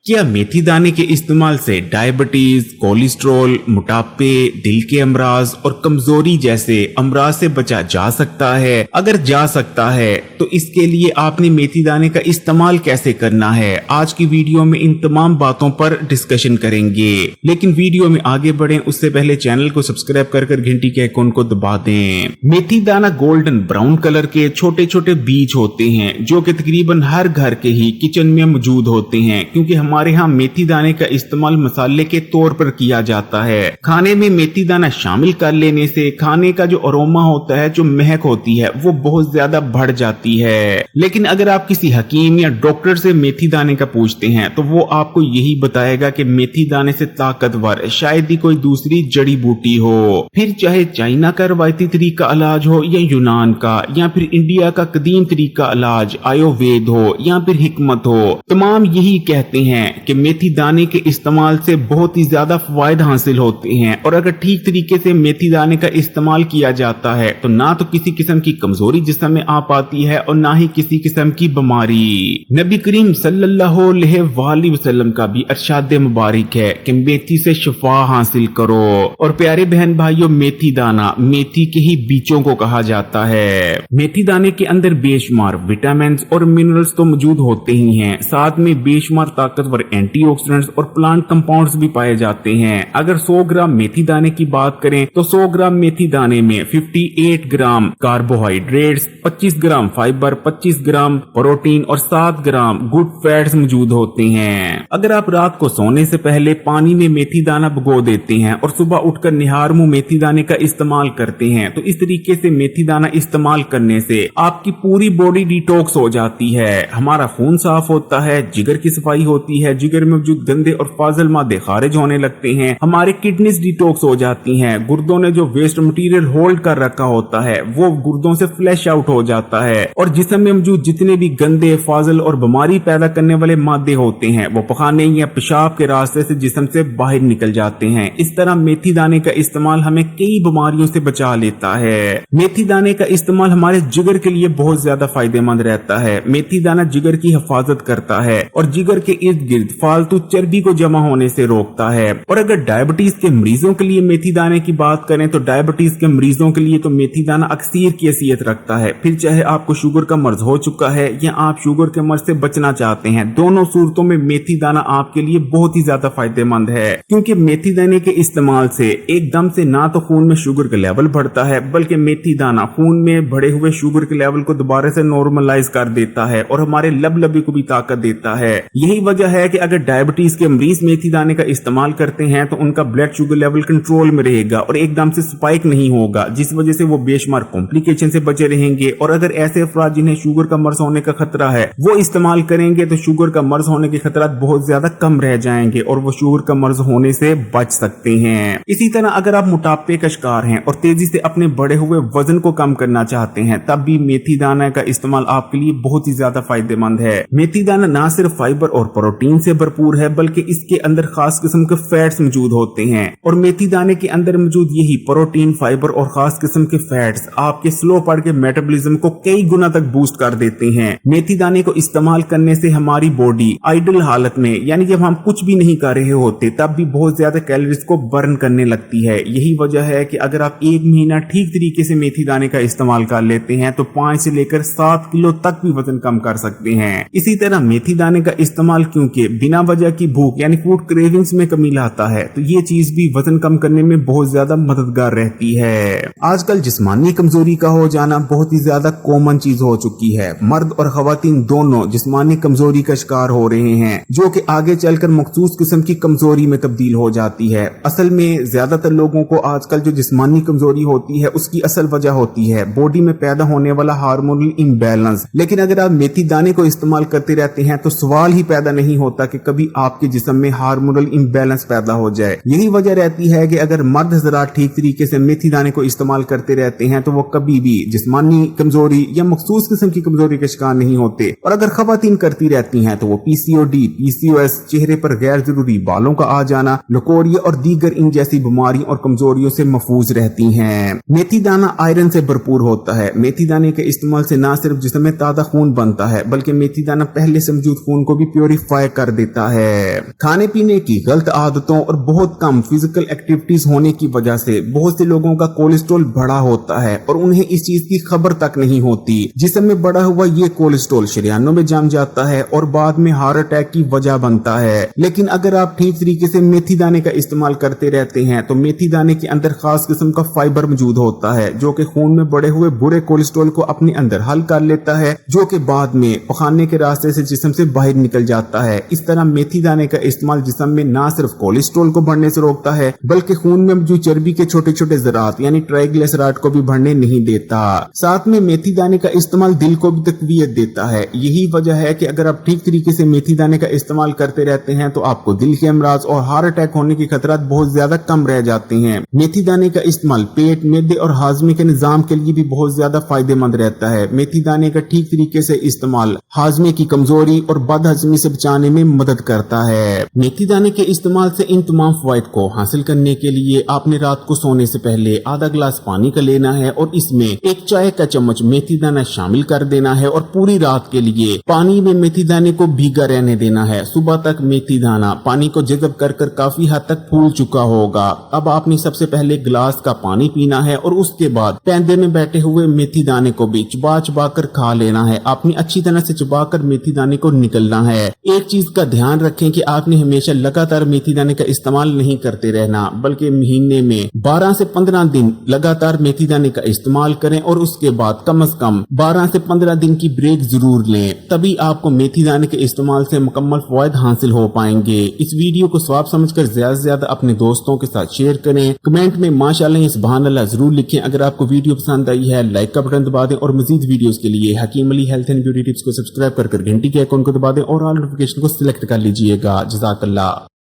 क्या मेथी दाने के इस्तेमाल से डायबिटीज, कोलेस्ट्रॉल, मोटापे, दिल के अमराज और कमजोरी जैसे अमराज से बचा जा सकता है? अगर जा सकता है तो इसके लिए आपने मेथी दाने का इस्तेमाल कैसे करना है? आज की वीडियो में इन तमाम बातों पर डिस्कशन करेंगे। लेकिन वीडियो में आगे बढ़ें उससे पहले चैनल को सब्सक्राइब कर घंटी के आइकॉन को दबा दें। मेथी दाना गोल्डन ब्राउन कलर के छोटे छोटे बीज होते हैं जो कि तकरीबन हर घर के ही किचन में मौजूद होते हैं, क्योंकि हमारे यहाँ मेथी दाने का इस्तेमाल मसाले के तौर पर किया जाता है। खाने में मेथी दाना शामिल कर लेने से खाने का जो अरोमा होता है, जो महक होती है, वो बहुत ज्यादा बढ़ जाती है। लेकिन अगर आप किसी हकीम या डॉक्टर से मेथी दाने का पूछते हैं तो वो आपको यही बताएगा कि मेथी दाने से ताकतवर शायद ही कोई दूसरी जड़ी बूटी हो। फिर चाहे चाइना का रवायती तरीका इलाज हो या यूनान का, या फिर इंडिया का कदीम तरीका इलाज आयुर्वेद हो या फिर हिकमत हो, तमाम यही कहते हैं कि मेथी दाने के इस्तेमाल से बहुत ही ज्यादा फायदे हासिल होते हैं। और अगर ठीक तरीके से मेथी दाने का इस्तेमाल किया जाता है तो ना तो किसी किस्म की कमजोरी जिस्म में आ पाती है और ना ही किसी किस्म की बीमारी। नबी करीम सल्लल्लाहु अलैहि वसल्लम का भी इरशाद मुबारक है कि मेथी से शिफा हासिल करो। और प्यारे बहन भाइयों, मेथी दाना मेथी के ही बीजों को कहा जाता है। मेथी दाने के अंदर बेशुमार विटामिन और मिनरल्स तो मौजूद होते ही हैं, साथ में बेशुमार ताकतवर एंटीऑक्सीडेंट्स और प्लांट कंपाउंड्स भी पाए जाते हैं। अगर 100 ग्राम मेथी दाने की बात करें तो 100 ग्राम मेथी दाने में 58 ग्राम कार्बोहाइड्रेट्स, 25 ग्राम फाइबर, 25 ग्राम प्रोटीन और 7 ग्राम गुड फैट्स मौजूद होते हैं। अगर आप रात को सोने से पहले पानी में मेथी दाना भिगो देते हैं और सुबह उठकर निहार मुंह मेथी दाने का इस्तेमाल करते हैं तो इस तरीके से मेथी दाना इस्तेमाल करने से आपकी पूरी बॉडी डिटॉक्स हो जाती है। हमारा खून साफ होता है, जिगर की सफाई होती है, जिगर में मौजूद गंदे और फाजिल मादे खारिज होने लगते हैं, हमारे किडनीज डिटॉक्स हो जाती हैं, गुर्दों ने जो वेस्ट मटेरियल होल्ड कर रखा होता है वो गुर्दों से फ्लैश आउट हो जाता है, और जिस्म में मौजूद जितने भी गंदे, फाजिल और बीमारी पैदा करने वाले मादे होते हैं वो पखाने या पेशाब के रास्ते से जिस्म से बाहर निकल जाते हैं। इस तरह मेथी दाने का इस्तेमाल हमें कई बीमारियों से बचा लेता है। मेथी दाने का इस्तेमाल हमारे जिगर के लिए बहुत ज्यादा फायदेमंद रहता है। मेथी दाना जिगर की हिफाजत करता है और जिगर के इर्द गिर्द फालतू चर्बी को जमा होने से रोकता है। और अगर डायबिटीज के मरीजों के लिए मेथी दाने की बात करें तो डायबिटीज के मरीजों के लिए तो मेथी दाना अक्सीर की हैसियत रखता है। फिर चाहे आपको शुगर का मर्ज हो चुका है या आप शुगर के मर्ज से बचना चाहते हैं, दोनों सूरतों में मेथी दाना आपके लिए बहुत ही ज्यादा फायदेमंद है, क्योंकि मेथी दाने के इस्तेमाल से एकदम से ना तो खून में शुगर का लेवल बढ़ता है, बल्कि मेथी दाना खून में बढ़े हुए शुगर के लेवल को दोबारा से नॉर्मलाइज कर देता है और हमारे लबलबी को भी ताकत देता है। यही वजह है कि अगर डायबिटीज के मरीज मेथी दाने का इस्तेमाल करते हैं तो उनका ब्लड शुगर लेवल कंट्रोल में रहेगा और एकदम से स्पाइक नहीं होगा, जिस वजह से वो बेशुमार कॉम्प्लिकेशन से बचे रहेंगे। और अगर ऐसे अफराद जिन्हें शुगर का मर्ज होने का खतरा है वो इस्तेमाल करेंगे तो शुगर का मर्ज होने के खतरा बहुत ज्यादा कम रह जाएंगे और वो शुगर का मर्ज होने से बच सकते हैं। इसी तरह अगर आप मोटापे का शिकार हैं और तेजी से अपने बढ़े हुए वजन को कम करना चाहते हैं तब भी मेथी दाना का इस्तेमाल आपके लिए बहुत ही ज्यादा फायदेमंद है। मेथी दाना ना सिर्फ फाइबर और प्रोटीन से भरपूर है बल्कि इसके अंदर खास किस्म के फैट्स मौजूद होते हैं, और मेथी दाने के अंदर मौजूद यही प्रोटीन, फाइबर और खास किस्म के फैट्स आपके स्लो पड़ के मेटाबॉलिज्म को कई गुना तक बूस्ट कर देते हैं। मेथी दाने को इस्तेमाल करने से हमारी बॉडी आइडल हालत में, यानी जब हम कुछ भी नहीं कर रहे होते, तब भी बहुत ज्यादा कैलोरीज को बर्न करने लगती है। यही वजह है कि अगर आप एक महीना ठीक तरीके से मेथी दाने का इस्तेमाल कर लेते हैं तो 5 से लेकर 7 किलो तक भी वजन कम कर सकते हैं। इसी तरह मेथी दाने का इस्तेमाल क्योंकि बिना वजह की भूख यानी फूड क्रेविंग्स में कमी लाता है, तो ये चीज भी वजन कम करने में बहुत ज्यादा मददगार रहती है। आजकल जिस्मानी कमजोरी का हो जाना बहुत ही ज्यादा कॉमन चीज हो चुकी है। मर्द और खवातीन दोनों जिस्मानी कमजोरी का शिकार हो रहे हैं, जो कि आगे चलकर मखसूस किस्म की कमजोरी में तब्दील हो जाती है। असल में ज्यादातर लोगों को आजकल जो जिस्मानी कमजोरी होती है उसकी असल वजह होती है बॉडी में पैदा होने वाला हार्मोनल इम्बैलेंस। लेकिन अगर आप मेथी दाने को इस्तेमाल करते रहते हैं तो सवाल ही पैदा नहीं होता कि कभी आपके जिस्म में हार्मोनल इम्बैलेंस पैदा हो जाए। यही वजह रहती है कि अगर मर्द हज़रात ठीक तरीके से मेथी दाने को इस्तेमाल करते रहते हैं तो वो कभी भी जिस्मानी कमजोरी या मखसूस किस्म की कमजोरी के शिकार नहीं होते। और अगर खवातीन करती रहती हैं तो वो पीसीओडी, पीसीओएस, चेहरे पर गैर जरूरी बालों का आ जाना, लकोरिया और दीगर इन जैसी बीमारियों और कमजोरियों से महफूज रहती हैं। मेथी दाना आयरन से भरपूर होता है। मेथी दाने के इस्तेमाल से न सिर्फ जिस्म में ताजा खून बनता है बल्कि मेथी दाना पहले से मौजूद खून को भी प्योरीफाई कर देता है। खाने पीने की गलत आदतों और बहुत कम फिजिकल एक्टिविटीज होने की वजह से बहुत से लोगों का कोलेस्ट्रॉल बढ़ा होता है और उन्हें इस चीज की खबर तक नहीं होती। जिस्म में बढ़ा हुआ ये कोलेस्ट्रॉल शरीयानों में जम जाता है और बाद में हार्ट अटैक की वजह बनता है। लेकिन अगर आप ठीक तरीके से मेथी दाने का इस्तेमाल करते रहते हैं तो मेथी दाने के अंदर खास किस्म का फाइबर मौजूद होता है जो कि खून में बढ़े हुए बुरे कोलेस्ट्रॉल को अपने अंदर हल कर लेता है, जो कि बाद में पखाने के रास्ते से जिस्म से बाहर निकल जाता है। इस तरह मेथी दाने का इस्तेमाल जिस्म में न सिर्फ कोलेस्ट्रॉल को बढ़ने से रोकता है बल्कि खून में जो चर्बी के छोटे छोटे ज़रात यानी ट्राइग्लिसराइड को भी बढ़ने नहीं देता। साथ में मेथी दाने का इस्तेमाल दिल को भी तकवीयत देता है। यही वजह है कि अगर आप ठीक तरीके से मेथी दाने का इस्तेमाल करते रहते हैं तो आपको दिल के अमराज और हार्ट अटैक होने के खतरात बहुत ज्यादा कम रह जाते हैं। मेथी दाने का इस्तेमाल पेट, मैदे और हाजमे के निजाम के लिए भी बहुत ज्यादा फायदेमंद रहता है। मेथी दाने का ठीक तरीके से इस्तेमाल हाजमे की कमजोरी और बदहजमी से बचाने में मदद करता है। मेथी दाने के इस्तेमाल से इन तमाम फवाइद को हासिल करने के लिए आपने रात को सोने से पहले आधा गिलास पानी का लेना है और इसमें एक चाय का चम्मच मेथी दाना शामिल कर देना है और पूरी रात के लिए पानी में मेथी दाने को भीगा रहने देना है। सुबह तक मेथी दाना पानी को जज़ब कर काफी हद तक फूल चुका होगा। अब आपने सबसे पहले गिलास का पानी पीना है और उसके बाद पैंदे में बैठे हुए मेथी दाने को भी चबा चबा कर खा लेना है। आपने अच्छी तरह से चबा कर मेथी दाने को निकलना है। एक चीज का ध्यान रखें कि आपने हमेशा लगातार मेथी दाने का इस्तेमाल नहीं करते रहना, बल्कि महीने में 12 से 15 दिन लगातार मेथी दाने का इस्तेमाल करें और उसके बाद कम से कम 12 से 15 दिन की ब्रेक जरूर लें। तभी आपको मेथी दाने के इस्तेमाल से मुकम्मल फायद हासिल हो पाएंगे। इस वीडियो को स्वाब समझकर ज्यादा से ज्यादा अपने दोस्तों के साथ शेयर करें। कमेंट में माशाअल्लाह या सुभान अल्लाह जरूर लिखें। अगर आपको वीडियो पसंद आई है लाइक का बटन दबा दें और मजीद वीडियोस के लिए Hakeem Ali health and beauty tips को सब्सक्राइब कर घंटी के आइकन को दबा दें और ऑल नोटिफिकेशन को सिलेक्ट कर लीजिएगा। जज़ाकल्लाह।